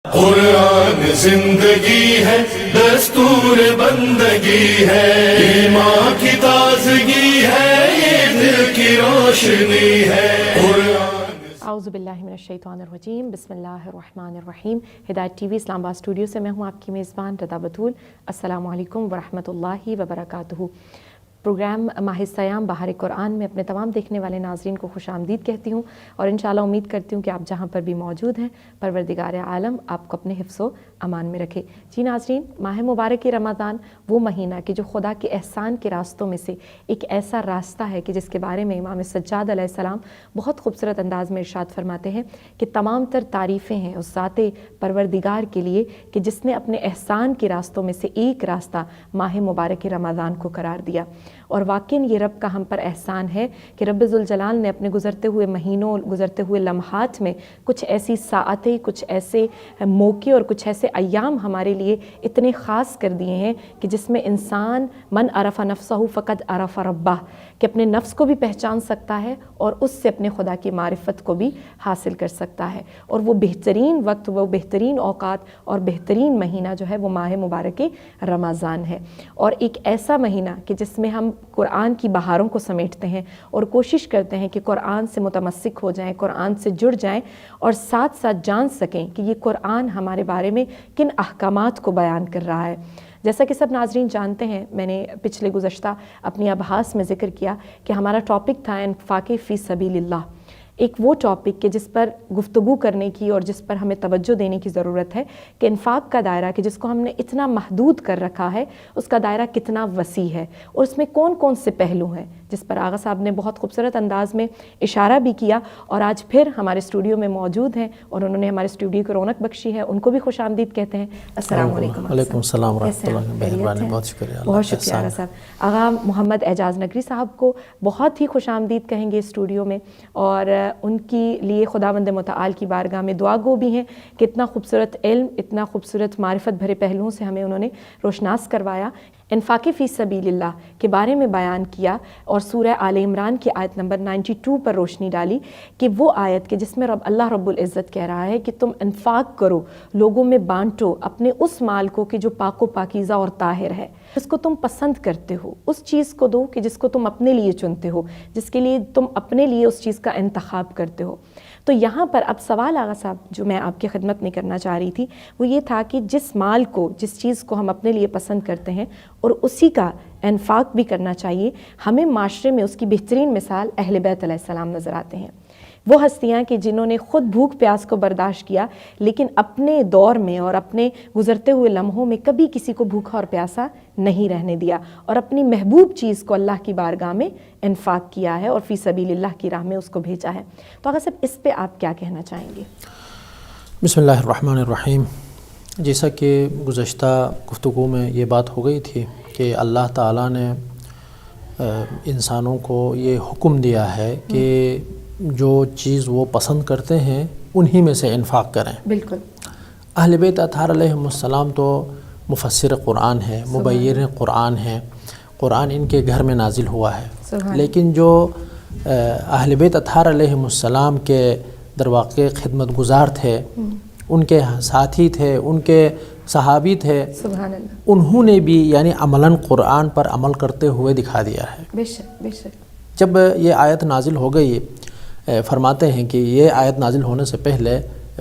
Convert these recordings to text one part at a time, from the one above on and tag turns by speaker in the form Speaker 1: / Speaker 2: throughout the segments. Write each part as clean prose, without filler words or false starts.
Speaker 1: قرآن زندگی ہے، دستور بندگی ہے، ایمان کی تازگی ہے، یہ دل کی روشنی ہے۔
Speaker 2: اعوذ باللہ من الشیطان الرجیم، بسم اللہ الرحمن الرحیم۔ ہدایت ٹی وی اسلام آباد اسٹوڈیو سے میں ہوں آپ کی میزبان رضا بطول۔ السلام علیکم ورحمۃ اللہ وبرکاتہ۔ پروگرام ماہ سیام بہار قرآن میں اپنے تمام دیکھنے والے ناظرین کو خوش آمدید کہتی ہوں، اور انشاءاللہ امید کرتی ہوں کہ آپ جہاں پر بھی موجود ہیں پروردگار عالم آپ کو اپنے حفظ و امان میں رکھے۔ جی ناظرین، ماہ مبارک رمضان وہ مہینہ کہ جو خدا کے احسان کے راستوں میں سے ایک ایسا راستہ ہے کہ جس کے بارے میں امام سجاد علیہ السلام بہت خوبصورت انداز میں ارشاد فرماتے ہیں کہ تمام تر تعریفیں ہیں اس ذات پروردگار کے لیے کہ جس نے اپنے احسان کے راستوں میں سے ایک راستہ ماہ مبارک رمضان کو قرار دیا۔ اور واقعاً یہ رب کا ہم پر احسان ہے کہ رب ذوالجلال نے اپنے گزرتے ہوئے مہینوں، گزرتے ہوئے لمحات میں کچھ ایسی ساعتیں، کچھ ایسے موقع اور کچھ ایسے ایام ہمارے لیے اتنے خاص کر دیے ہیں کہ جس میں انسان من عرف نفسہ فقد عرف ربہ، کہ اپنے نفس کو بھی پہچان سکتا ہے اور اس سے اپنے خدا کی معرفت کو بھی حاصل کر سکتا ہے۔ اور وہ بہترین وقت، وہ بہترین اوقات اور بہترین مہینہ جو ہے وہ ماہ مبارک رمضان ہے، اور ایک ایسا مہینہ کہ جس میں ہم قرآن کی بہاروں کو سمیٹتے ہیں اور کوشش کرتے ہیں کہ قرآن سے متمسک ہو جائیں، قرآن سے جڑ جائیں، اور ساتھ ساتھ جان سکیں کہ یہ قرآن ہمارے بارے میں کن احکامات کو بیان کر رہا ہے۔ جیسا کہ سب ناظرین جانتے ہیں، میں نے پچھلے گزشتہ اپنی ابحاث میں ذکر کیا کہ ہمارا ٹاپک تھا انفاق فی سبیل اللہ، ایک وہ ٹاپک کہ جس پر گفتگو کرنے کی اور جس پر ہمیں توجہ دینے کی ضرورت ہے کہ انفاق کا دائرہ کہ جس کو ہم نے اتنا محدود کر رکھا ہے اس کا دائرہ کتنا وسیع ہے، اور اس میں کون کون سے پہلو ہیں، جس پر آغا صاحب نے بہت خوبصورت انداز میں اشارہ بھی کیا، اور آج پھر ہمارے اسٹوڈیو میں موجود ہیں اور انہوں نے ہمارے اسٹوڈیو کو رونق بخشی ہے، ان کو بھی خوش آمدید کہتے ہیں۔ السلام علیکم۔
Speaker 3: وعلیکم السلام ورحمۃ اللہ وبرکاتہ۔ بہت شکریہ،
Speaker 2: بہت شکریہ آغا صاحب۔ آغا محمد اعجاز نگری صاحب کو بہت ہی خوش آمدید کہیں گے اسٹوڈیو میں، اور ان کی لیے خداوند متعال کی بارگاہ میں دعا گو بھی ہیں کہ اتنا خوبصورت علم، اتنا خوبصورت معرفت بھرے پہلوؤں سے ہمیں انہوں نے روشناس کروایا، انفاق فی سبیل اللہ کے بارے میں بیان کیا، اور سورہ آل عمران کی آیت نمبر 92 پر روشنی ڈالی کہ وہ آیت کہ جس میں اللہ رب العزت کہہ رہا ہے کہ تم انفاق کرو، لوگوں میں بانٹو اپنے اس مال کو کہ جو پاک و پاکیزہ اور طاہر ہے، جس کو تم پسند کرتے ہو اس چیز کو دو کہ جس کو تم اپنے لیے چنتے ہو، جس کے لیے تم اپنے لیے اس چیز کا انتخاب کرتے ہو۔ تو یہاں پر اب سوال آغا صاحب جو میں آپ کی خدمت میں کرنا چاہ رہی تھی وہ یہ تھا کہ جس مال کو، جس چیز کو ہم اپنے لیے پسند کرتے ہیں اور اسی کا انفاق بھی کرنا چاہیے، ہمیں معاشرے میں اس کی بہترین مثال اہل بیت علیہ السلام نظر آتے ہیں، وہ ہستیاں کہ جنہوں نے خود بھوک پیاس کو برداشت کیا لیکن اپنے دور میں اور اپنے گزرتے ہوئے لمحوں میں کبھی کسی کو بھوکا اور پیاسا نہیں رہنے دیا، اور اپنی محبوب چیز کو اللہ کی بارگاہ میں انفاق کیا ہے اور فی سبیل اللہ کی راہ میں اس کو بھیجا ہے۔ تو آقا صاحب اس پہ آپ کیا کہنا چاہیں گے؟
Speaker 3: بسم اللہ الرحمن الرحیم۔ جیسا کہ گزشتہ گفتگو میں یہ بات ہو گئی تھی کہ اللہ تعالیٰ نے انسانوں کو یہ حکم دیا ہے کہ جو چیز وہ پسند کرتے ہیں انہی میں سے انفاق کریں۔ بالکل۔ اہل بیت اطہار علیہم السلام تو مفسر قرآن ہے، مبین قرآن ہے، قرآن ان کے گھر میں نازل ہوا ہے، لیکن جو اہل بیت اطہار علیہم السلام کے در واقع خدمت گزار تھے، ان کے ساتھی تھے، ان کے صحابی تھے، سبحان اللہ، انہوں نے بھی یعنی عملاً قرآن پر عمل کرتے ہوئے دکھا دیا ہے۔ بے شک بے شک۔ جب یہ آیت نازل ہو گئی، فرماتے ہیں کہ یہ آیت نازل ہونے سے پہلے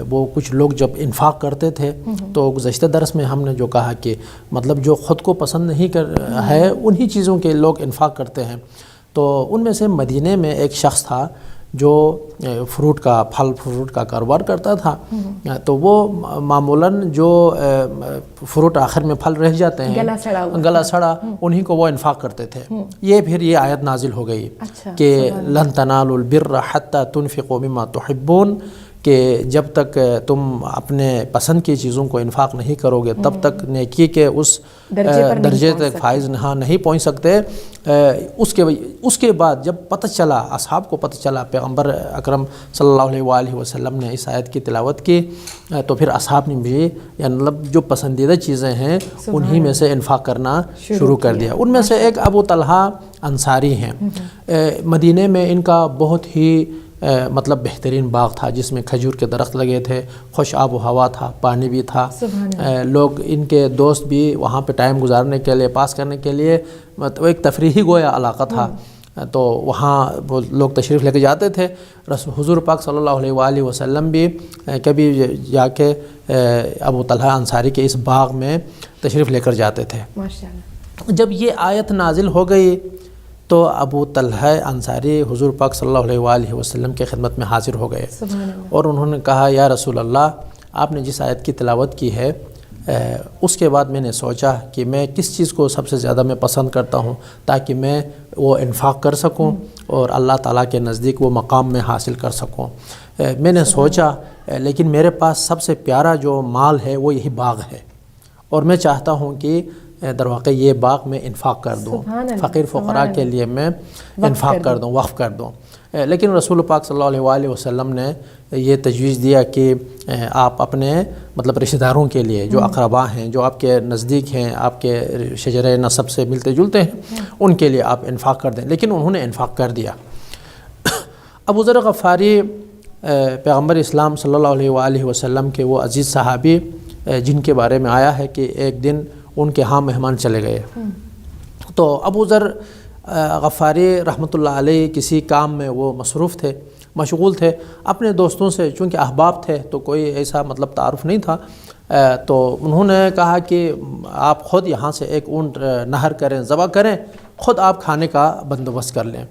Speaker 3: وہ کچھ لوگ جب انفاق کرتے تھے تو گزشتہ درس میں ہم نے جو کہا کہ مطلب جو خود کو پسند نہیں ہے انہی چیزوں کے لوگ انفاق کرتے ہیں، تو ان میں سے مدینے میں ایک شخص تھا جو فروٹ کا کاروبار کرتا تھا، تو وہ معمولاً جو فروٹ آخر میں پھل رہ جاتے ہیں گلا سڑا انہی کو وہ انفاق کرتے تھے۔ یہ پھر یہ آیت نازل ہو گئی کہ لن تنالوا البر حتی تنفقوا مما تحبون، کہ جب تک تم اپنے پسند کی چیزوں کو انفاق نہیں کرو گے تب تک نیکی کے اس درجے تک فائز نہیں پہنچ سکتے۔ اس کے بعد جب پتہ چلا، اصحاب کو پتہ چلا، پیغمبر اکرم صلی اللہ علیہ وآلہ وسلم نے اس آیت کی تلاوت کی، تو پھر اصحاب نے بھی یعنی مطلب جو پسندیدہ چیزیں ہیں انہی میں سے انفاق کرنا شروع کر دیا۔ ان میں سے ایک ابو طلحہ انصاری ہیں، مدینے میں ان کا بہت ہی مطلب بہترین باغ تھا جس میں کھجور کے درخت لگے تھے، خوش آب و ہوا تھا، پانی بھی تھا، لوگ ان کے دوست بھی وہاں پہ ٹائم گزارنے کے لیے، پاس کرنے کے لیے، مطلب ایک تفریحی گویا علاقہ تھا، تو وہاں وہ لوگ تشریف لے کے جاتے تھے۔ حضور پاک صلی اللہ علیہ وآلہ وسلم بھی کبھی جا کے ابو طلحہ انصاری کے اس باغ میں تشریف لے کر جاتے تھے۔
Speaker 2: ماشاءاللہ۔
Speaker 3: جب یہ آیت نازل ہو گئی تو ابو طلحہ انصاری حضور پاک صلی اللہ علیہ وآلہ وسلم کے خدمت میں حاضر ہو گئے، اور انہوں نے کہا یا رسول اللہ، آپ نے جس آیت کی تلاوت کی ہے اس کے بعد میں نے سوچا کہ میں کس چیز کو سب سے زیادہ میں پسند کرتا ہوں تاکہ میں وہ انفاق کر سکوں اور اللہ تعالیٰ کے نزدیک وہ مقام میں حاصل کر سکوں۔ میں نے سوچا لیکن میرے پاس سب سے پیارا جو مال ہے وہ یہی باغ ہے، اور میں چاہتا ہوں کہ در واقع یہ باغ میں انفاق کر دوں، فقیر فقراء کے لیے میں انفاق کر دوں، وقف کر دوں۔ لیکن رسول پاک صلی اللہ علیہ وآلہ وسلم نے یہ تجویز دیا کہ آپ اپنے مطلب رشتہ داروں کے لیے، جو اقربا ہیں، جو آپ کے نزدیک ہیں، آپ کے شجرہ نسب سے ملتے جلتے ہیں، ان کے لیے آپ انفاق کر دیں۔ لیکن انہوں نے انفاق کر دیا۔ ابو ذر غفاری پیغمبر اسلام صلی اللہ علیہ وآلہ وسلم کے وہ عزیز صحابی جن کے بارے میں آیا ہے کہ ایک دن ان کے ہاں مہمان چلے گئے، تو ابو ذر غفاری رحمۃ اللہ علیہ کسی کام میں وہ مصروف تھے، مشغول تھے، اپنے دوستوں سے چونکہ احباب تھے تو کوئی ایسا مطلب تعارف نہیں تھا، تو انہوں نے کہا کہ آپ خود یہاں سے ایک اونٹ نہر کریں، ذبح کریں، خود آپ کھانے کا بندوبست کر لیں۔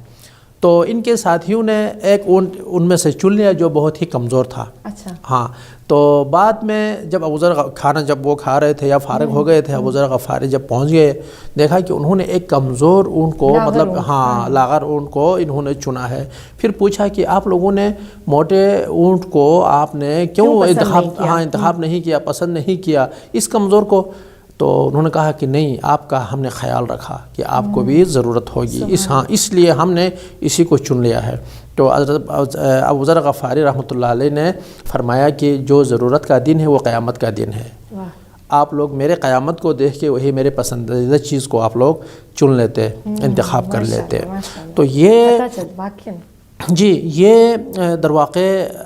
Speaker 3: تو ان کے ساتھیوں نے ایک اونٹ ان میں سے چن لیا جو بہت ہی کمزور تھا۔
Speaker 2: اچھا۔
Speaker 3: ہاں، تو بعد میں جب ابو ذر کھانا جب وہ کھا رہے تھے یا فارغ ہو گئے تھے، ابو ذر غفاری جب پہنچ گئے، دیکھا کہ انہوں نے ایک کمزور اونٹ کو مطلب لاغر اونٹ کو انہوں نے چنا ہے۔ پھر پوچھا کہ آپ لوگوں نے موٹے اونٹ کو آپ نے کیوں انتخاب نہیں کیا، پسند نہیں کیا اس کمزور کو؟ تو انہوں نے کہا کہ نہیں، آپ کا ہم نے خیال رکھا کہ آپ کو بھی ضرورت ہوگی، اس لیے ہم نے اسی کو چن لیا ہے۔ تو ابو ذر غفاری رحمۃ اللہ علیہ نے فرمایا کہ جو ضرورت کا دن ہے وہ قیامت کا دن ہے، آپ لوگ میرے قیامت کو دیکھ کے وہی میرے پسندیدہ چیز کو آپ لوگ چن لیتے، انتخاب کر لیتے۔ تو یہ جی، یہ در واقع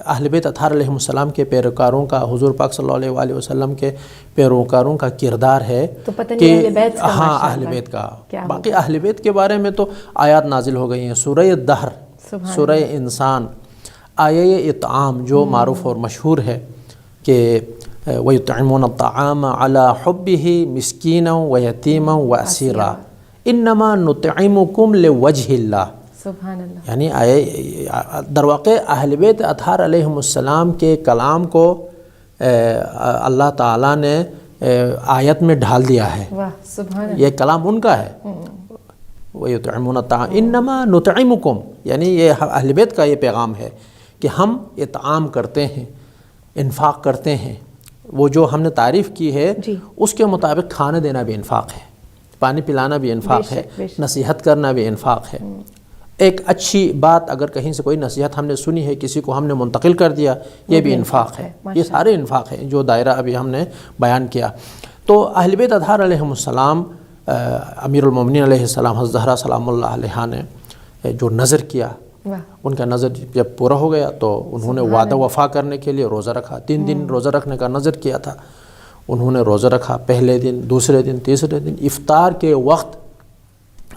Speaker 3: اہل بیت اطہار علیہم السلام کے پیروکاروں کا، حضور پاک صلی اللہ علیہ وآلہ وسلم کے پیروکاروں کا کردار ہے کہ ہاں اہل بیت کا۔ باقی اہل بیت کے بارے میں تو آیات نازل ہو گئی ہیں، سورہ الدہر، سورہ انسان، آیہ اطعام جو معروف اور مشہور ہے کہ وَيُطْعِمُونَ الطَّعَامَ عَلَى حُبِّهِ مِسْكِينًا وَيَتِيمًا وَأَسِيرًا إِنَّمَا نُطْعِمُكُمْ لِوَجْهِ اللَّهِ۔
Speaker 2: سبحان اللہ۔
Speaker 3: یعنی در واقع اہل بیت اطہار علیہم السلام کے کلام کو اللہ تعالیٰ نے آیت میں ڈھال دیا ہے، یہ کلام ان کا ہے۔ وَيُطْعِمُونَ الطَّعَامَ إِنَّمَا نُطْعِمُكُمْ، یعنی یہ اہل بیت کا یہ پیغام ہے کہ ہم اطعام کرتے ہیں، انفاق کرتے ہیں، وہ جو ہم نے تعریف کی ہے اس کے مطابق کھانے دینا بھی انفاق ہے، پانی پلانا بھی انفاق ہے، نصیحت کرنا بھی انفاق ہے۔ ایک اچھی بات اگر کہیں سے کوئی نصیحت ہم نے سنی ہے، کسی کو ہم نے منتقل کر دیا، یہ بھی انفاق ہے۔ یہ سارے انفاق ہیں جو دائرہ ابھی ہم نے بیان کیا۔ تو اہل بیت اطہار علیہم السلام، امیر المومنین علیہ السلام حضرت زہرا سلام اللہ علیہا نے جو نظر کیا، ان کا نظر جب پورا ہو گیا تو انہوں نے وعدہ وفا کرنے کے لیے روزہ رکھا، 3 دن روزہ رکھنے کا نظر کیا تھا، انہوں نے روزہ رکھا، پہلے دن، دوسرے دن، تیسرے دن، افطار کے وقت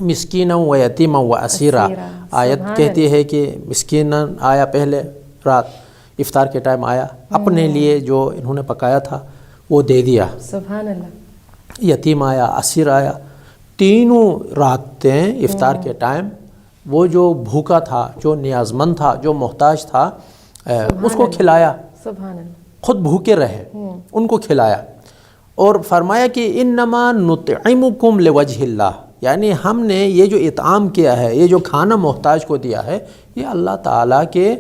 Speaker 3: مسکینا و یتیما و اسیرا، آیت کہتی ہے کہ مسکینا آیا پہلے رات، افطار کے ٹائم آیا، اپنے لیے جو انہوں نے پکایا تھا وہ دے دیا،
Speaker 2: سبحان اللہ،
Speaker 3: یتیم آیا، اسیر آیا، تینوں راتیں افطار کے ٹائم وہ جو بھوکا تھا، جو نیازمند تھا، جو محتاج تھا، اس کو کھلایا،
Speaker 2: سبحان اللہ،
Speaker 3: خود بھوکے رہے، ان کو کھلایا، اور فرمایا کہ انما نطعمکم لوجہ اللہ، یعنی ہم نے یہ جو اطعام کیا ہے، یہ جو کھانا محتاج کو دیا ہے، یہ اللہ تعالیٰ کے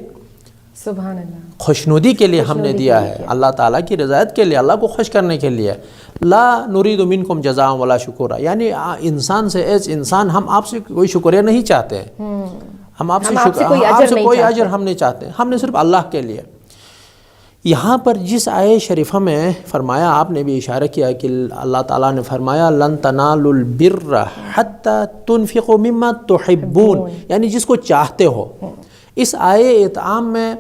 Speaker 2: سبحان اللہ
Speaker 3: خوشنودی کے لیے ہم نے دیا ہے، اللہ تعالیٰ کی رضایت کے لیے، اللہ کو خوش کرنے کے لیے۔ لا نرید منکم جزاء ولا شکورا، یعنی انسان سے انسان ہم آپ سے کوئی شکریہ نہیں چاہتے، ہم آپ سے کوئی اجر ہم نہیں چاہتے، ہم نے صرف اللہ کے لیے۔ یہاں پر جس آیہ شریفہ میں فرمایا، آپ نے بھی اشارہ کیا کہ اللہ تعالیٰ نے فرمایا لن تنالوا البر حتی تنفقوا مما تحبون، یعنی جس کو چاہتے ہو، اس آئے اطعام میں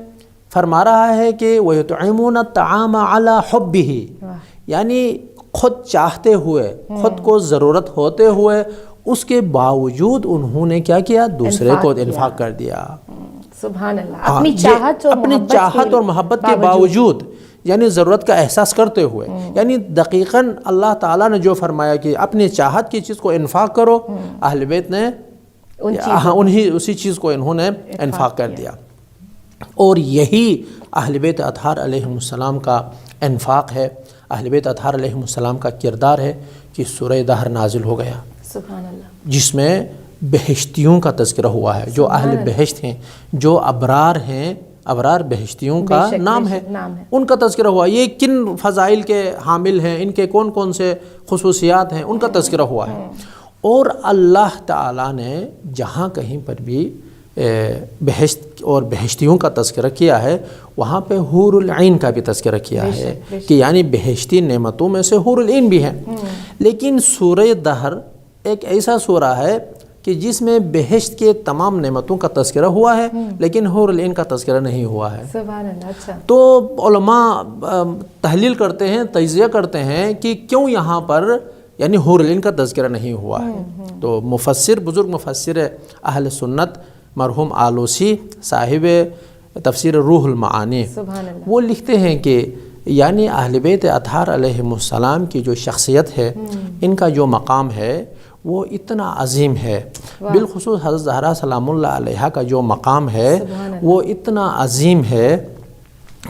Speaker 3: فرما رہا ہے کہ وَيُطْعِمُونَ الطَّعَامَ عَلَى حُبِّهِ، یعنی خود چاہتے ہوئے، خود کو ضرورت ہوتے ہوئے، اس کے باوجود انہوں نے کیا کیا؟ دوسرے کو انفاق کر دیا.
Speaker 2: سبحان اللہ. اپنی
Speaker 3: چاہت اور محبت کے باوجود، یعنی ضرورت کا احساس کرتے ہوئے. یعنی دقیقاً اللہ تعالیٰ نے جو فرمایا کہ اپنی چاہت کی چیز کو انفاق کرو، اہل بیت نے اسی چیز کو انہوں نے انفاق کر دیا. اور یہی اہل بیت اطہار علیہ السلام کا انفاق ہے، اہل بیت اطہار علیہ السلام کا کردار ہے کہ سورہ دہر نازل ہو گیا،
Speaker 2: سبحان اللہ،
Speaker 3: جس میں بہشتیوں کا تذکرہ ہوا ہے. جو اہل بہشت ہیں، جو ابرار ہیں، ابرار بہشتیوں کا نام ہے، ان کا تذکرہ ہوا. یہ کن فضائل کے حامل ہیں، ان کے کون کون سے خصوصیات ہیں، ان کا تذکرہ ہوا ہے. اور اللہ تعالیٰ نے جہاں کہیں پر بھی بہشت اور بہشتیوں کا تذکرہ کیا ہے، وہاں پہ حور العین کا بھی تذکرہ کیا ہے کہ یعنی بہشتی نعمتوں میں سے حور العین بھی ہیں. لیکن سورہ دہر ایک ایسا سورہ ہے کہ جس میں بہشت کے تمام نعمتوں کا تذکرہ ہوا ہے، لیکن حور العین کا تذکرہ نہیں ہوا ہے.
Speaker 2: سبحان اللہ. اچھا،
Speaker 3: تو علماء تحلیل کرتے ہیں، تجزیہ کرتے ہیں کہ کیوں یہاں پر یعنی حور العین کا تذکرہ نہیں ہوا ہے. تو مفسر، بزرگ مفسر اہل سنت مرحوم آلوسی صاحب تفسیر روح المعانی، وہ لکھتے ہیں کہ یعنی اہل بیت اطہار علیہ السلام کی جو شخصیت ہے، ان کا جو مقام ہے وہ اتنا عظیم ہے. بالخصوص حضرت زہرا سلام اللہ علیہا کا جو مقام ہے وہ اتنا عظیم ہے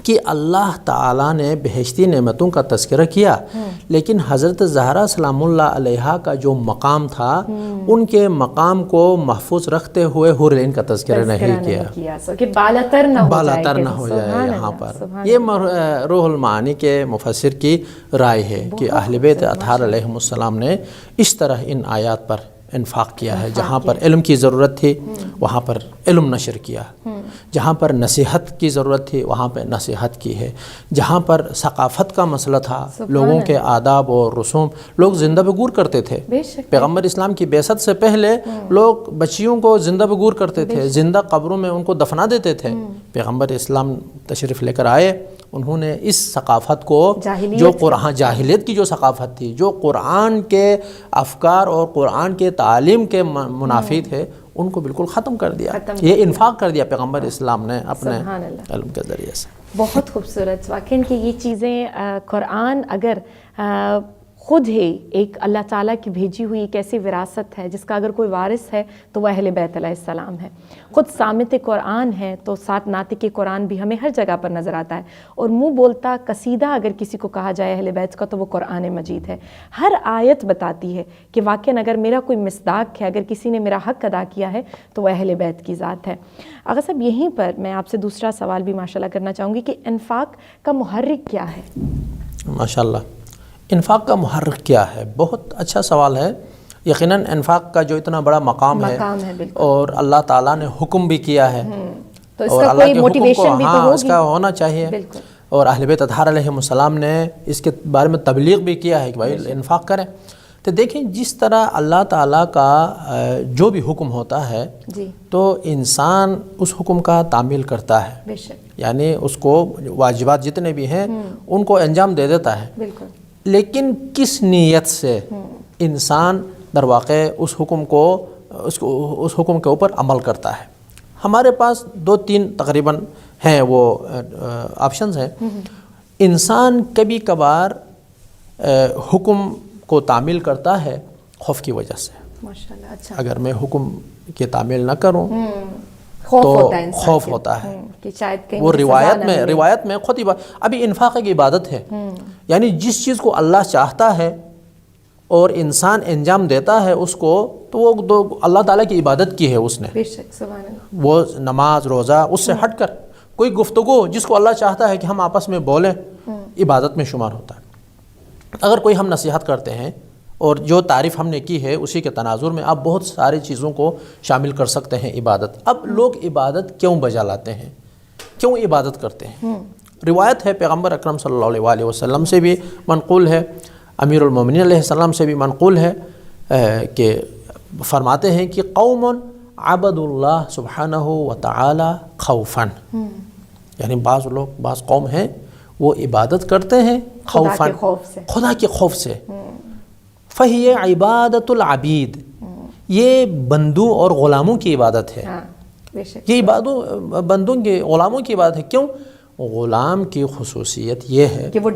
Speaker 3: کہ اللہ تعالیٰ نے بہشتی نعمتوں کا تذکرہ کیا، لیکن حضرت زہرا سلام اللہ علیہا کا جو مقام تھا، ان کے مقام کو محفوظ رکھتے ہوئے حور العین کا تذکرہ نہیں کیا
Speaker 2: کہ بالاتر
Speaker 3: نہ ہو جائے. یہاں پر یہ روح المعانی کے مفسر کی رائے ہے کہ اہل بیت اطہار علیہ السلام نے اس طرح ان آیات پر انفاق کیا ہے. جہاں پر علم کی ضرورت تھی وہاں پر علم نشر کیا، جہاں پر نصیحت کی ضرورت تھی وہاں پہ نصیحت کی ہے، جہاں پر ثقافت کا مسئلہ تھا، لوگوں کے آداب اور رسوم، لوگ زندہ بگور کرتے تھے. پیغمبر اسلام کی بعثت سے پہلے لوگ بچیوں کو زندہ بگور کرتے تھے، زندہ قبروں میں ان کو دفنا دیتے تھے. پیغمبر اسلام تشریف لے کر آئے، انہوں نے اس ثقافت کو جو قرآن، جاہلیت کی جو ثقافت تھی، جو قرآن کے افکار اور قرآن کے تعلیم کے منافی تھے، ان کو بالکل ختم کر دیا. یہ انفاق کر دیا پیغمبر اسلام نے اپنے علم کے ذریعے سے.
Speaker 2: بہت خوبصورت. واقعی کہ یہ چیزیں قرآن اگر خود ہی ایک اللہ تعالیٰ کی بھیجی ہوئی ایک ایسی وراثت ہے جس کا اگر کوئی وارث ہے تو وہ اہل بیت علیہ السلام ہے. خود سامت قرآن ہے تو ساتھ ناطق قرآن بھی ہمیں ہر جگہ پر نظر آتا ہے. اور منہ بولتا قصیدہ اگر کسی کو کہا جائے اہل بیت کا تو وہ قرآن مجید ہے. ہر آیت بتاتی ہے کہ واقعاً اگر میرا کوئی مصداق ہے، اگر کسی نے میرا حق ادا کیا ہے تو وہ اہل بیت کی ذات ہے. آغا صاحب، یہیں پر میں آپ سے دوسرا سوال بھی ماشاءاللہ کرنا چاہوں گی کہ انفاق کا محرک کیا ہے؟
Speaker 3: ماشاءاللہ، انفاق کا محرک کیا ہے؟ بہت اچھا سوال ہے. یقیناً انفاق کا جو اتنا بڑا مقام ہے اور اللہ تعالیٰ نے حکم بھی کیا ہے،
Speaker 2: تو اس کا کوئی موٹیویشن بھی تو ہوگی،
Speaker 3: اس کا ہونا چاہیے. اور اہل بیت اطہار علیہ السلام نے اس کے بارے میں تبلیغ بھی کیا ہے کہ بھائی انفاق کریں. تو دیکھیں، جس طرح اللہ تعالیٰ کا جو بھی حکم ہوتا ہے تو انسان اس حکم کا تعمیل کرتا ہے، یعنی اس کو واجبات جتنے بھی ہیں ان کو انجام دے دیتا ہے. لیکن کس نیت سے انسان در واقع اس حکم کے اوپر عمل کرتا ہے؟ ہمارے پاس 2-3 تقریباً ہیں وہ آپشنز ہیں. انسان کبھی کبھار حکم کو تعمیل کرتا ہے خوف کی وجہ سے.
Speaker 2: ماشاءاللہ. اچھا،
Speaker 3: اگر میں حکم کی تعمیل نہ کروں تو خوف ہوتا ہے. وہ روایت میں خود ابھی انفاق ایک عبادت ہے، یعنی جس چیز کو اللہ چاہتا ہے اور انسان انجام دیتا ہے اس کو، تو وہ اللہ تعالیٰ کی عبادت کی ہے اس نے. وہ نماز، روزہ، اس سے ہٹ کر کوئی گفتگو جس کو اللہ چاہتا ہے کہ ہم آپس میں بولیں، عبادت میں شمار ہوتا ہے. اگر کوئی ہم نصیحت کرتے ہیں اور جو تعریف ہم نے کی ہے اسی کے تناظر میں آپ بہت ساری چیزوں کو شامل کر سکتے ہیں عبادت. اب لوگ عبادت کیوں بجا لاتے ہیں، کیوں عبادت کرتے ہیں؟ روایت ہے پیغمبر اکرم صلی اللہ علیہ وسلم سے بھی منقول ہے، امیر المومنین علیہ السلام سے بھی منقول ہے کہ فرماتے ہیں کہ قوم عبد اللہ سبحانہ و تعالی خوفاً، یعنی بعض لوگ، بعض قوم ہیں وہ عبادت کرتے ہیں خوفاً، خدا کے خوف سے، فہی عبادت العبید، یہ بندوں اور غلاموں کی عبادت ہے، یہ بندوں کے غلاموں کی عبادت ہے۔ کیوں؟ غلام کی خصوصیت یہ ہے
Speaker 2: کہ وہ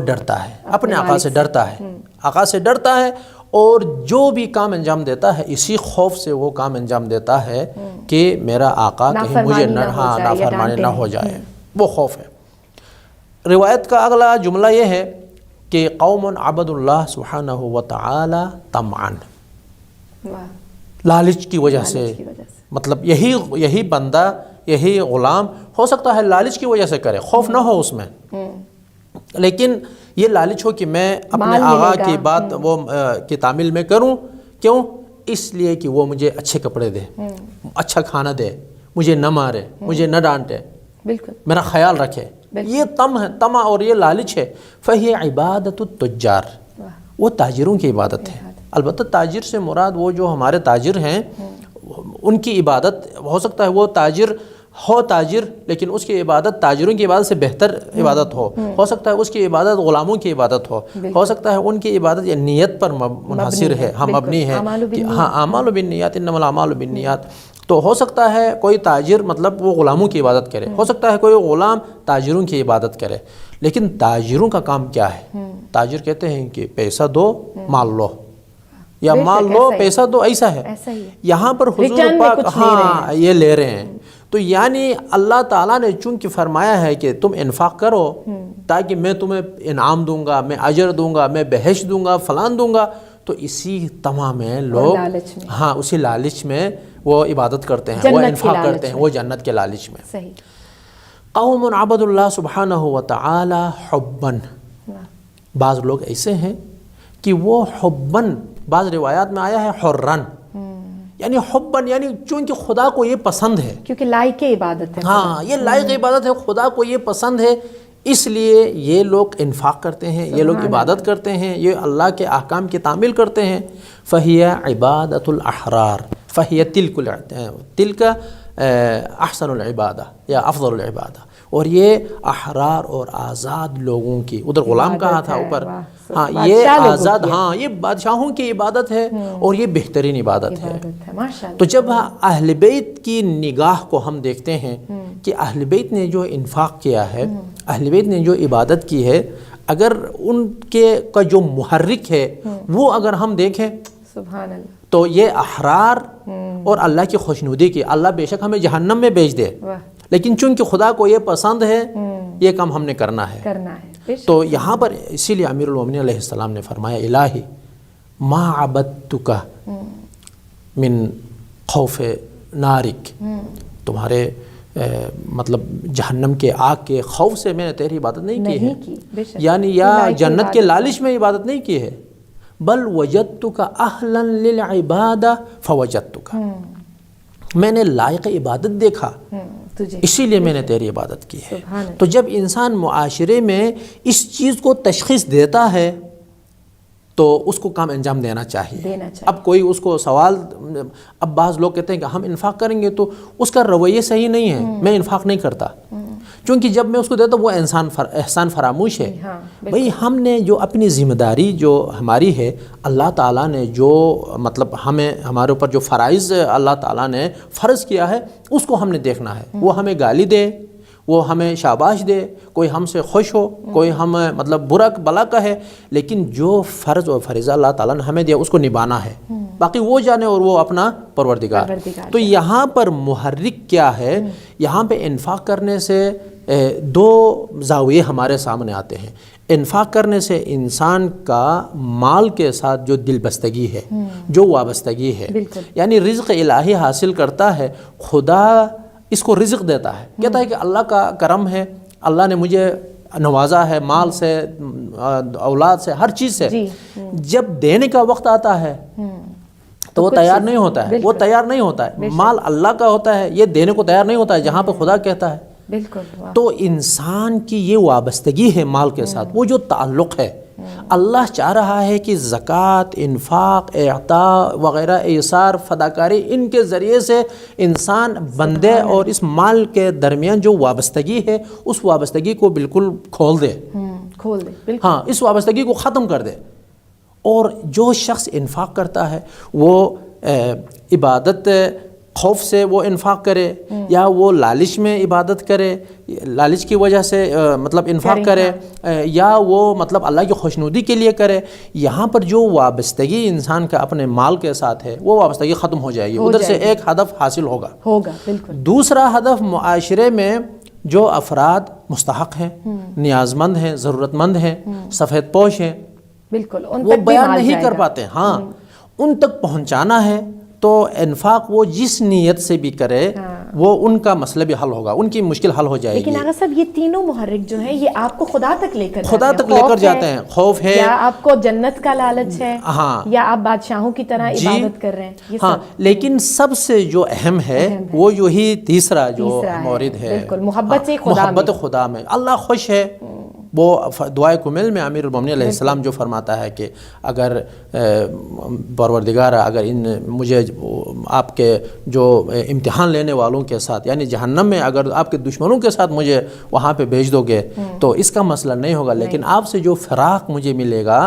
Speaker 2: ڈرتا ہے
Speaker 3: اپنے آقا سے ڈرتا ہے، آقا سے ڈرتا ہے، اور جو بھی کام انجام دیتا ہے اسی خوف سے وہ کام انجام دیتا ہے کہ میرا آقا کہیں مجھے نافرمانی نہ ہو جائے، وہ خوف ہے۔ روایت کا اگلا جملہ یہ ہے کہ قوم عبد اللہ سبحانہ و تعالی طمعاً، لالچ کی وجہ سے، مطلب یہی بندہ، یہی غلام ہو سکتا ہے لالچ کی وجہ سے کرے، خوف نہ ہو اس میں، لیکن یہ لالچ ہو کہ میں اپنے آقا کی بات وہ کی تعمیل میں کروں، کیوں؟ اس لیے کہ وہ مجھے اچھے کپڑے دے، اچھا کھانا دے، مجھے نہ مارے، مجھے نہ ڈانٹے، میرا خیال رکھے، یہ طمع اور یہ لالچ ہے۔ فہی عبادت التجار، وہ تاجروں کی عبادت ہے۔ البتہ تاجر سے مراد وہ جو ہمارے تاجر ہیں ان کی عبادت، ہو سکتا ہے وہ تاجر لیکن اس کی عبادت تاجروں کی عبادت سے بہتر عبادت ہو سکتا ہے اس کی عبادت غلاموں کی عبادت ہو سکتا ہے ان کی عبادت یہ نیت پر منحصر ہے، مبنی ہے، اعمال بالنیات انما الاعمال بالنیات۔ تو ہو سکتا ہے کوئی تاجر مطلب وہ غلاموں کی عبادت کرے، ہو سکتا ہے کوئی غلام تاجروں کی عبادت کرے، لیکن تاجروں کا کام کیا ہے؟ تاجر کہتے ہیں کہ پیسہ دو مال لو، یا مال لو پیسہ دو، ایسا ہے۔ یہاں پر حضور پاک یہ لے رہے ہیں، تو یعنی اللہ تعالیٰ نے چونکہ فرمایا ہے کہ تم انفاق کرو تاکہ میں تمہیں انعام دوں گا، میں اجر دوں گا، میں بہشت دوں گا، فلان دوں گا، تو اسی طمع میں لوگ اسی لالچ میں وہ عبادت کرتے ہیں، وہ انفاق کرتے ہیں، وہ جنت کے لالچ میں۔ قوم عبد اللہ سبحانہ و تعالی حباً، بعض لوگ ایسے ہیں کہ وہ حباً، بعض روایات میں آیا ہے حرن، یعنی حباً یعنی چونکہ خدا کو یہ پسند ہے،
Speaker 2: کیونکہ لائق عبادت ہے،
Speaker 3: ہاں یہ لائق عبادت ہے، خدا کو یہ پسند ہے، اس لیے یہ لوگ انفاق کرتے ہیں، یہ لوگ عبادت کرتے ہیں، یہ اللہ کے احکام کی تعمیل کرتے ہیں۔ فہی عبادت الاحرار، فہی تلک احسن العبادہ یا افضل العبادہ، اور یہ احرار اور آزاد لوگوں کی، ادھر غلام کہا تھا اوپر، ہاں یہ آزاد، ہاں یہ بادشاہوں کی عبادت ہے اور یہ بہترین عبادت ہے۔ تو جب اہل بیت کی نگاہ کو ہم دیکھتے ہیں کہ اہل بیت نے جو انفاق کیا ہے، اہل بیت نے جو عبادت کی ہے، اگر ان کے کا جو محرک ہے وہ اگر ہم دیکھیں
Speaker 2: سبحان اللہ، تو
Speaker 3: یہ احرار اور اللہ کی خوشنودی کی، اللہ بے شک ہمیں جہنم میں بھیج دے، لیکن چونکہ خدا کو یہ پسند ہے یہ کام ہم نے کرنا ہے۔ تو یہاں پر اسی لیے امیر المومنین علیہ السلام نے فرمایا الہی ما عبدتک من خوف نارک، تمہارے مطلب جہنم کے آگ کے خوف سے میں نے تیری عبادت نہیں کی ہے، یعنی یا جنت کے لالچ میں عبادت نہیں کی ہے، بل وجدتک اہلا للعبادہ فوجدتک، میں نے لائق عبادت دیکھا اسی لیے میں نے تیری عبادت کی ہے۔ تو جب انسان معاشرے میں اس چیز کو تشخیص دیتا ہے تو اس کو کام انجام دینا چاہیے۔ اب کوئی اس کو سوال، اب بعض لوگ کہتے ہیں کہ ہم انفاق کریں گے، تو اس کا رویہ صحیح نہیں ہے، میں انفاق نہیں کرتا، چونکہ جب میں اس کو دیتا ہوں وہ احسان فراموش ہے۔ بھئی ہم نے جو اپنی ذمہ داری جو ہماری ہے، اللہ تعالیٰ نے جو مطلب ہمارے اوپر جو فرائض اللہ تعالیٰ نے فرض کیا ہے اس کو ہم نے دیکھنا ہے۔ وہ ہمیں گالی دے، وہ ہمیں شاباش دے، کوئی ہم سے خوش ہو، کوئی ہم مطلب برا بلا کہے، لیکن جو فرض و فریضہ اللہ تعالیٰ نے ہمیں دیا اس کو نبھانا ہے، باقی وہ جانے اور وہ اپنا پروردگار۔ تو یہاں پر محرک کیا ہے؟ یہاں پہ انفاق کرنے سے دو زاویے ہمارے سامنے آتے ہیں۔ انفاق کرنے سے انسان کا مال کے ساتھ جو دل بستگی ہے، جو وابستگی ہے، یعنی رزق الہی حاصل کرتا ہے، خدا اس کو رزق دیتا ہے، کہتا ہے کہ اللہ کا کرم ہے، اللہ نے مجھے نوازا ہے مال سے، اولاد سے، ہر چیز سے۔ جب دینے کا وقت آتا ہے تو وہ تیار نہیں ہوتا ہے، وہ تیار نہیں ہوتا ہے، مال اللہ کا ہوتا ہے، یہ دینے کو تیار نہیں ہوتا ہے جہاں پہ خدا کہتا ہے۔ تو انسان کی یہ وابستگی ہے مال کے ساتھ، وہ جو تعلق ہے اللہ چاہ رہا ہے کہ زکوٰۃ، انفاق، اعطاء وغیرہ، ایثار، فداکاری، ان کے ذریعے سے انسان بندے اور اس مال کے درمیان جو وابستگی ہے اس وابستگی کو بالکل کھول دے،
Speaker 2: بالکل،
Speaker 3: ہاں اس وابستگی کو ختم کر دے. اور جو شخص انفاق کرتا ہے وہ عبادت خوف سے وہ انفاق کرے، یا وہ لالچ میں عبادت کرے، لالچ کی وجہ سے مطلب انفاق کرے، یا وہ مطلب اللہ کی خوشنودی کے لیے کرے، یہاں پر جو وابستگی انسان کا اپنے مال کے ساتھ ہے وہ وابستگی ختم ہو جائے گی. ادھر سے ایک ہدف حاصل ہوگا.
Speaker 2: بالکل.
Speaker 3: دوسرا ہدف، معاشرے میں جو افراد مستحق ہیں، نیاز مند ہیں، ضرورت مند ہیں، سفید پوش ہیں،
Speaker 2: بالکل
Speaker 3: وہ بیان نہیں کر پاتے، ہاں ان تک پہنچانا ہے. تو انفاق وہ جس نیت سے بھی کرے وہ ان کا مسئلہ بھی حل ہوگا، ان کی مشکل حل ہو جائے گی.
Speaker 2: لیکن آغا صاحب یہ تینوں محرک جو ہیں یہ آپ کو خدا تک لے کر
Speaker 3: جاتے ہیں. خوف ہے،
Speaker 2: یا آپ کو جنت کا لالچ ہے،
Speaker 3: ہاں،
Speaker 2: یا آپ بادشاہوں کی طرح عبادت کر رہے ہیں، یہ
Speaker 3: ہاں. لیکن سب سے جو اہم ہے وہ یہی تیسرا جو مورد ہے،
Speaker 2: بالکل محبت
Speaker 3: خدا میں. اللہ خوش ہے. وہ دعائے کمل میں امیر المومنین علیہ السلام جو فرماتا ہے کہ اگر پروردگار اگر مجھے آپ کے جو امتحان لینے والوں کے ساتھ یعنی جہنم میں اگر آپ کے دشمنوں کے ساتھ مجھے وہاں پہ بھیج دو گے تو اس کا مسئلہ نہیں ہوگا، لیکن آپ سے جو فراق مجھے ملے گا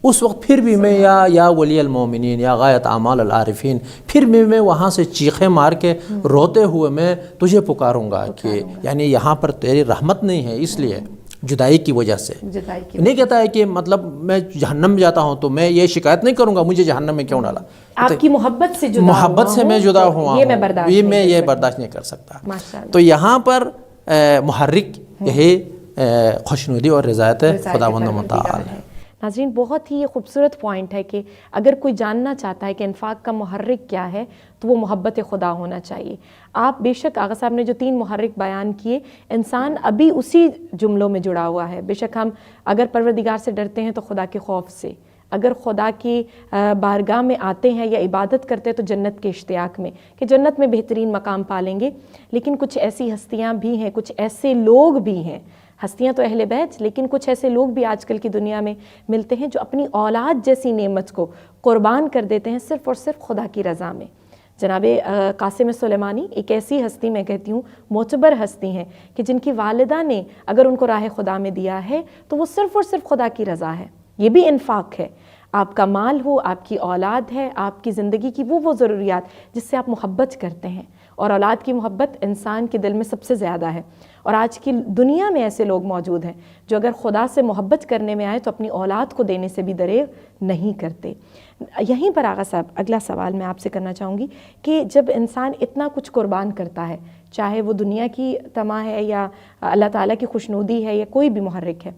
Speaker 3: اس وقت پھر بھی میں یا ولی المومنین یا غایت اعمال العارفین، پھر بھی میں وہاں سے چیخیں مار کے روتے ہوئے میں تجھے پکاروں گا کہ یعنی یہاں پر تیری رحمت نہیں ہے، اس لیے جدائی کی وجہ سے. نہیں کہتا ہے کہ مطلب میں جہنم میں جاتا ہوں تو میں یہ شکایت نہیں کروں گا مجھے جہنم میں کیوں ڈالا.
Speaker 2: آپ کی محبت سے
Speaker 3: میں جدا ہوا ہوں، میں یہ برداشت نہیں کر سکتا. تو یہاں پر محرک یہی خوشنودی اور رضایت خداوند متعال ہے.
Speaker 2: ناظرین بہت ہی خوبصورت پوائنٹ ہے کہ اگر کوئی جاننا چاہتا ہے کہ انفاق کا محرک کیا ہے تو وہ محبت خدا ہونا چاہیے. آپ بے شک آغا صاحب نے جو 3 محرک بیان کیے، انسان ابھی اسی جملوں میں جڑا ہوا ہے. بے شک ہم اگر پروردگار سے ڈرتے ہیں تو خدا کے خوف سے، اگر خدا کی بارگاہ میں آتے ہیں یا عبادت کرتے ہیں تو جنت کے اشتیاق میں کہ جنت میں بہترین مقام پالیں گے. لیکن کچھ ایسی ہستیاں بھی ہیں، کچھ ایسے لوگ بھی ہیں، ہستیاں تو اہل بیت، لیکن کچھ ایسے لوگ بھی آج کل کی دنیا میں ملتے ہیں جو اپنی اولاد جیسی نعمت کو قربان کر دیتے ہیں صرف اور صرف خدا کی رضا میں. جناب قاسم سلیمانی ایک ایسی ہستی میں کہتی ہوں معتبر ہستی ہیں کہ جن کی والدہ نے اگر ان کو راہ خدا میں دیا ہے تو وہ صرف اور صرف خدا کی رضا ہے. یہ بھی انفاق ہے. آپ کا مال ہو، آپ کی اولاد ہے، آپ کی زندگی کی وہ ضروریات جس سے آپ محبت کرتے ہیں، اور اولاد کی محبت انسان کے دل میں سب سے زیادہ ہے. اور آج کی دنیا میں ایسے لوگ موجود ہیں جو اگر خدا سے محبت کرنے میں آئے تو اپنی اولاد کو دینے سے بھی دریغ نہیں کرتے. یہیں پر آغا صاحب اگلا سوال میں آپ سے کرنا چاہوں گی کہ جب انسان اتنا کچھ قربان کرتا ہے، چاہے وہ دنیا کی طمع ہے یا اللہ تعالیٰ کی خوشنودی ہے یا کوئی بھی محرک ہے،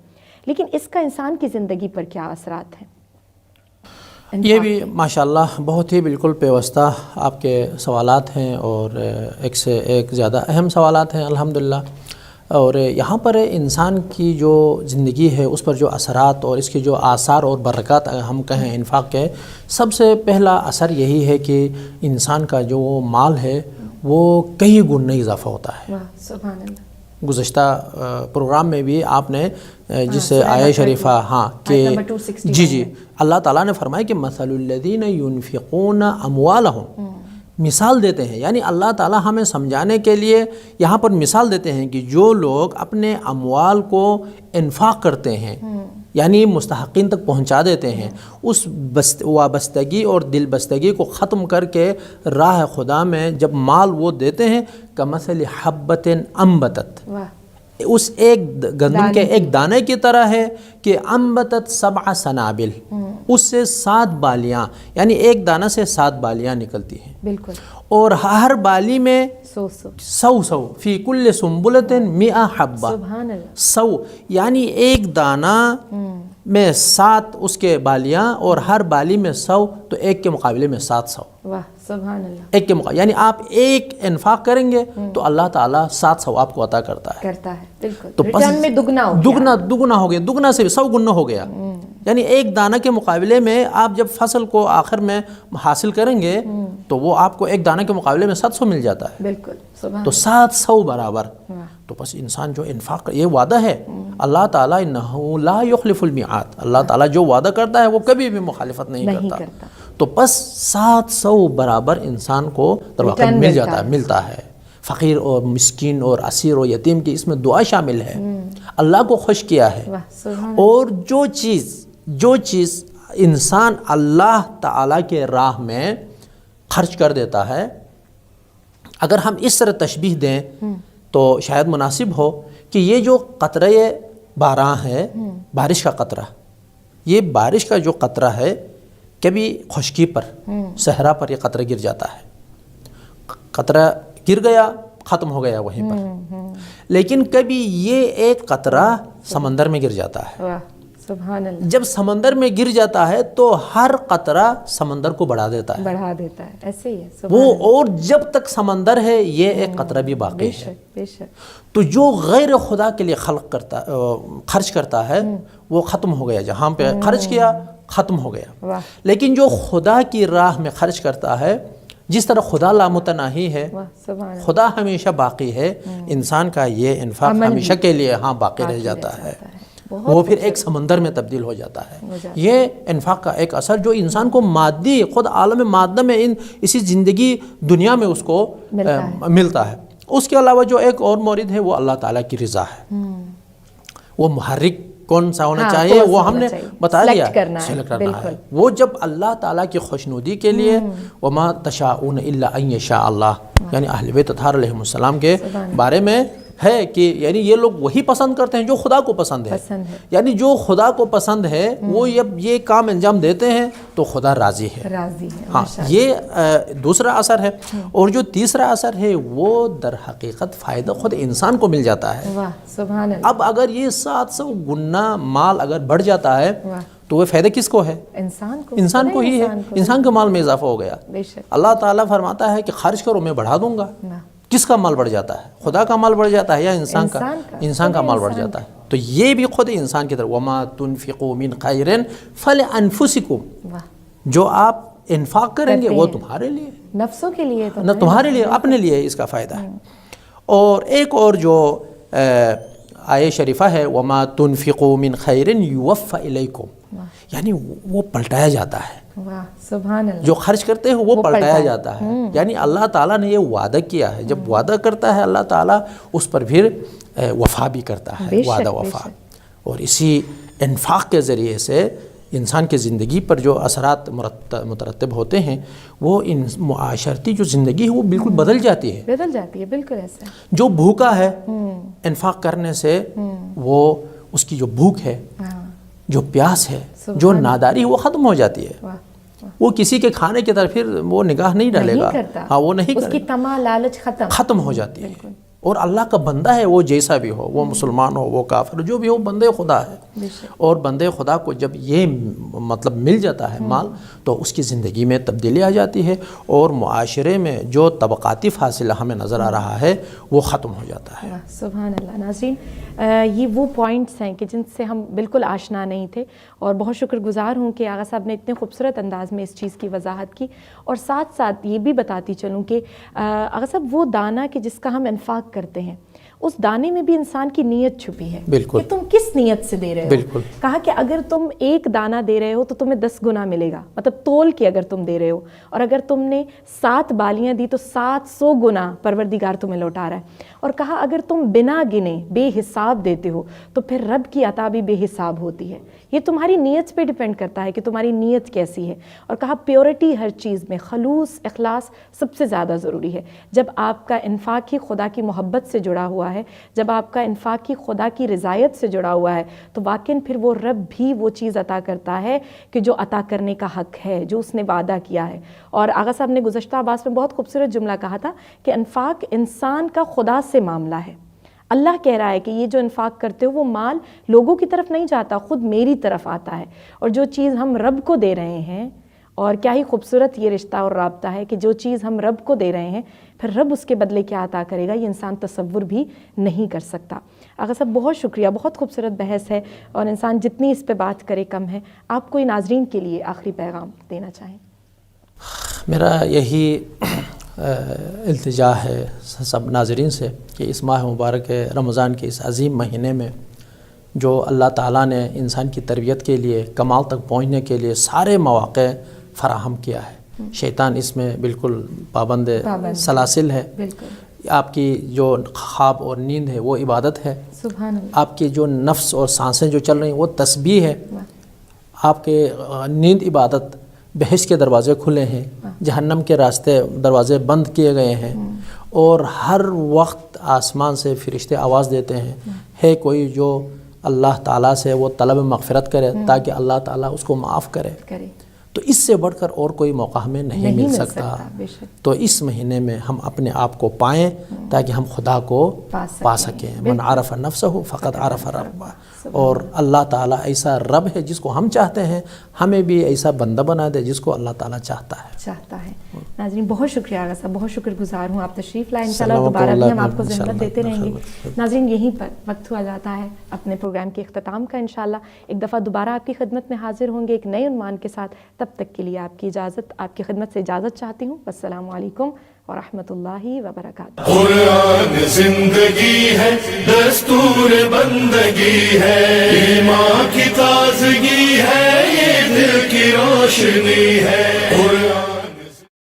Speaker 2: لیکن اس کا انسان کی زندگی پر کیا اثرات ہیں؟
Speaker 3: یہ بھی ماشاءاللہ بہت ہی بالکل پیوستہ آپ کے سوالات ہیں، اور ایک سے ایک زیادہ اہم سوالات ہیں الحمدللہ. اور یہاں پر انسان کی جو زندگی ہے اس پر جو اثرات اور اس کے جو آثار اور برکات ہم کہیں انفاق کے، سب سے پہلا اثر یہی ہے کہ انسان کا جو مال ہے وہ کئی گنا اضافہ ہوتا ہے.
Speaker 2: سبحان اللہ.
Speaker 3: گزشتہ پروگرام میں بھی آپ نے جس آیہ شریفہ کہ جی اللہ تعالیٰ نے فرمایا کہ مثل الذین ينفقون اموالهم، مثال دیتے ہیں، یعنی اللہ تعالیٰ ہمیں سمجھانے کے لیے یہاں پر مثال دیتے ہیں کہ جو لوگ اپنے اموال کو انفاق کرتے ہیں یعنی مستحقین تک پہنچا دیتے ہیں، اس وابستگی اور دل بستگی کو ختم کر کے راہ خدا میں جب مال وہ دیتے ہیں، کمثل حبۃ انبتت، اس ایک گندم کے ایک دانے کی طرح ہے کہ انبتت 7 سنابل، اس سے 7 بالیاں، یعنی ایک دانہ سے 7 بالیاں نکلتی ہیں. بالکل. اور ہر بالی میں 100 فی کل سنبلۃ 100 حبہ، 100 یعنی ایک دانہ میں 7 اس کے بالیاں، اور ہر بالی میں 100، تو ایک کے مقابلے میں 700.
Speaker 2: واہ سبحان اللہ.
Speaker 3: ایک کے مقابلے یعنی آپ ایک انفاق کریں گے تو اللہ تعالیٰ 700 آپ کو عطا کرتا ہے.
Speaker 2: بالکل.
Speaker 3: تو
Speaker 2: ریٹرن میں دگنا
Speaker 3: ہو گیا، دگنا سے بھی 100 گنا ہو گیا. یعنی ایک دانہ کے مقابلے میں آپ جب فصل کو آخر میں حاصل کریں گے تو وہ آپ کو ایک دانہ کے مقابلے میں 700 مل جاتا ہے.
Speaker 2: بالکل.
Speaker 3: تو 700 برابر. تو بس انسان جو انفاق، یہ وعدہ ہے اللہ تعالیٰ انہ لا یخلف المیعاد، اللہ تعالیٰ جو وعدہ کرتا ہے وہ کبھی بھی مخالفت نہیں کرتا. تو بس 700 برابر انسان کو در واقع مل جاتا ہے، ملتا ہے. فقیر اور مسکین اور اسیر و یتیم کی اس میں دعا شامل ہے، اللہ کو خوش کیا ہے. اور جو چیز انسان اللہ تعالیٰ کے راہ میں خرچ کر دیتا ہے، اگر ہم اس طرح تشبیہ دیں تو شاید مناسب ہو کہ یہ جو قطرہ باراں ہے، بارش کا قطرہ، یہ بارش کا جو قطرہ ہے کبھی خشکی پر، صحرا پر یہ قطرہ گر جاتا ہے، قطرہ گر گیا، ختم ہو گیا وہیں پر. لیکن کبھی یہ ایک قطرہ سمندر میں گر جاتا ہے.
Speaker 2: سبحان اللہ.
Speaker 3: جب سمندر میں گر جاتا ہے تو ہر قطرہ سمندر کو بڑھا دیتا ہے.
Speaker 2: ایسے ہی ہے
Speaker 3: وہ، اور جب تک سمندر ہے یہ ایک قطرہ بھی باقی ہے.
Speaker 2: بے شک.
Speaker 3: تو جو غیر خدا کے لیے خرچ کرتا ہے وہ ختم ہو گیا، جہاں پہ خرچ کیا ختم ہو گیا. لیکن جو خدا کی راہ میں خرچ کرتا ہے، جس طرح خدا لامتناہی ہے، خدا ہمیشہ باقی ہے، انسان کا یہ انفاق ہمیشہ کے لیے باقی رہ جاتا ہے، وہ پھر ایک سمندر میں تبدیل ہو جاتا ہے. یہ انفاق کا ایک اثر جو انسان کو مادی، خود عالم مادہ میں اسی زندگی دنیا میں اس کو ملتا ہے. اس کے علاوہ جو ایک اور مورد ہے وہ اللہ تعالیٰ کی رضا ہے. وہ محرک کون سا ہونا چاہیے وہ ہم نے بتا دیا، سلیکٹ کرنا ہے. وہ جب اللہ تعالیٰ کی خوشنودی کے لیے وما تشاءون الا ان یشاء اللہ، یعنی اہل بیت اطہار علیہم السلام کے بارے میں ہے کہ یعنی یہ لوگ وہی پسند کرتے ہیں جو خدا کو پسند ہے. یعنی جو خدا کو پسند ہے وہ جب یہ کام انجام دیتے ہیں تو خدا راضی ہے. ہاں، یہ دوسرا اثر ہے. اور جو تیسرا اثر ہے وہ در حقیقت فائدہ خود انسان کو مل جاتا ہے.
Speaker 2: سبحان اللہ.
Speaker 3: اب اگر یہ 700 گنا مال اگر بڑھ جاتا ہے تو وہ فائدہ کس کو ہے؟ انسان کو ہی ہے. انسان کے مال میں اضافہ ہو گیا. اللہ تعالیٰ فرماتا ہے کہ خرچ کرو میں بڑھا دوں گا. کس کا مال بڑھ جاتا ہے؟ خدا کا مال بڑھ جاتا ہے یا انسان کا؟ انسان کا مال بڑھ جاتا ہے. تو یہ بھی خود انسان کی طرف وما تنفقوا من خیر فلانفسکم، جو آپ انفاق کریں گے وہ تمہارے لیے،
Speaker 2: نفسوں کے لیے،
Speaker 3: نہ تمہارے لیے، اپنے لیے اس کا فائدہ ہے. اور ایک اور جو آیہ شریفہ ہے وما تنفقوا من خیر یوفى الیکم، یعنی وہ پلٹایا جاتا ہے.
Speaker 2: سبحان اللہ.
Speaker 3: جو خرچ کرتے ہیں وہ پلٹایا جاتا ہے. یعنی اللہ تعالیٰ نے یہ وعدہ کیا ہے، جب وعدہ کرتا ہے اللہ تعالیٰ اس پر پھر وفا بھی کرتا ہے، وعدہ وفا. اور اسی انفاق کے ذریعے سے انسان کی زندگی پر جو اثرات مترتب ہوتے ہیں وہ معاشرتی جو زندگی ہے وہ بالکل بدل جاتی ہے.
Speaker 2: بالکل ایسا. جو
Speaker 3: بھوکا ہے انفاق کرنے سے وہ اس کی جو بھوک ہے، جو پیاس ہے، جو ناداری ہے وہ ختم ہو جاتی ہے. وہ کسی کے کھانے کی طرف پھر وہ نگاہ نہیں ڈالے گا. ہاں، وہ نہیں کرے گا.
Speaker 2: اس کی طمع، لالچ ختم
Speaker 3: ہو جاتی ہے. اور اللہ کا بندہ ہے، وہ جیسا بھی ہو، وہ مسلمان ہو، وہ کافر، جو بھی ہو، بندے خدا ہے. اور بندے خدا کو جب یہ مطلب مل جاتا ہے مال تو اس کی زندگی میں تبدیلی آ جاتی ہے اور معاشرے میں جو طبقاتی فاصلہ ہمیں نظر آ رہا ہے وہ ختم ہو جاتا ہے.
Speaker 2: سبحان اللہ. ناظرین، یہ وہ پوائنٹس ہیں کہ جن سے ہم بالکل آشنا نہیں تھے، اور بہت شکر گزار ہوں کہ آغا صاحب نے اتنے خوبصورت انداز میں اس چیز کی وضاحت کی. اور ساتھ ساتھ یہ بھی بتاتی چلوں کہ آغا صاحب وہ دانہ کہ جس کا ہم انفاق کرتے ہیں اس دانے میں بھی انسان کی نیت چھپی ہے.
Speaker 3: بالکل.
Speaker 2: کہ تم کس نیت سے دے رہے ہو.
Speaker 3: بالکل.
Speaker 2: کہا کہ اگر تم ایک دانہ دے رہے ہو تو تمہیں 10 گنا ملے گا، مطلب تول کے اگر تم دے رہے ہو. اور اگر تم نے 7 بالیاں دی تو 700 گنا پروردگار تمہیں لوٹا رہا ہے. اور کہا اگر تم بنا گنے بے حساب دیتے ہو تو پھر رب کی عطا بھی بے حساب ہوتی ہے. یہ تمہاری نیت پہ ڈیپینڈ کرتا ہے کہ تمہاری نیت کیسی ہے. اور کہا پیورٹی ہر چیز میں، خلوص، اخلاص سب سے زیادہ ضروری ہے. جب آپ کا انفاق ہی خدا کی محبت سے جڑا ہوا ہے، جب آپ کا انفاق ہی خدا کی رضایت سے جڑا ہوا ہے، تو واقعاً پھر وہ رب بھی وہ چیز عطا کرتا ہے کہ جو عطا کرنے کا حق ہے، جو اس نے وعدہ کیا ہے. اور آغا صاحب نے گزشتہ عباس میں بہت خوبصورت جملہ کہا تھا کہ انفاق انسان کا خدا سے معاملہ ہے. اللہ کہہ رہا ہے کہ یہ جو انفاق کرتے ہو وہ مال لوگوں کی طرف نہیں جاتا، خود میری طرف آتا ہے. اور جو چیز ہم رب کو دے رہے ہیں اور کیا ہی خوبصورت یہ رشتہ اور رابطہ ہے کہ جو چیز ہم رب کو دے رہے ہیں پھر رب اس کے بدلے کیا عطا کرے گا یہ انسان تصور بھی نہیں کر سکتا۔ آغا صاحب بہت شکریہ، بہت خوبصورت بحث ہے اور انسان جتنی اس پہ بات کرے کم ہے۔ آپ کوئی ناظرین کے لیے آخری پیغام دینا چاہیں؟
Speaker 3: میرا یہی التجا ہے سب ناظرین سے کہ اس ماہ مبارک رمضان کے اس عظیم مہینے میں جو اللہ تعالیٰ نے انسان کی تربیت کے لیے کمال تک پہنچنے کے لیے سارے مواقع فراہم کیا ہے، شیطان اس میں بالکل پابند سلاسل ہے۔ آپ کی جو خواب اور نیند ہے وہ عبادت ہے،
Speaker 2: سبحان اللہ۔
Speaker 3: آپ کی جو نفس اور سانسیں جو چل رہی ہیں وہ تسبیح ہے، آپ کے نیند عبادت، بہشت کے دروازے کھلے ہیں، جہنم کے راستے دروازے بند کیے گئے ہیں، اور ہر وقت آسمان سے فرشتے آواز دیتے ہیں ہے کوئی جو اللہ تعالیٰ سے وہ طلب مغفرت کرے تاکہ اللہ تعالیٰ اس کو معاف کرے، تو اس سے بڑھ کر اور کوئی موقع ہمیں نہیں مل سکتا۔ تو اس مہینے میں ہم اپنے آپ کو پائیں تاکہ ہم خدا کو پا سکیں۔ من عرف نفسہ فقط عرف ربہ، اور اللہ تعالیٰ ایسا رب ہے جس کو ہم چاہتے ہیں، ہمیں بھی ایسا بندہ بنا دے جس کو اللہ تعالیٰ چاہتا ہے۔
Speaker 2: ناظرین بہت شکریہ آغا صاحب، بہت شکر گزار ہوں آپ تشریف لائیں، انشاءاللہ دوبارہ بھی ہم آپ کو زحمت دیتے رہیں گے۔ ناظرین یہیں پر وقت ہوا جاتا ہے اپنے پروگرام کے اختتام کا، انشاءاللہ ایک دفعہ دوبارہ آپ کی خدمت میں حاضر ہوں گے ایک نئے عنوان کے ساتھ۔ تب تک کے لیے آپ کی خدمت سے اجازت چاہتی ہوں۔ السلام علیکم ورحمۃ اللہ وبرکاتہ۔
Speaker 1: قرآن زندگی ہے، دستور بندگی ہے، ایمان کی تازگی ہے، یہ دل کی روشنی ہے۔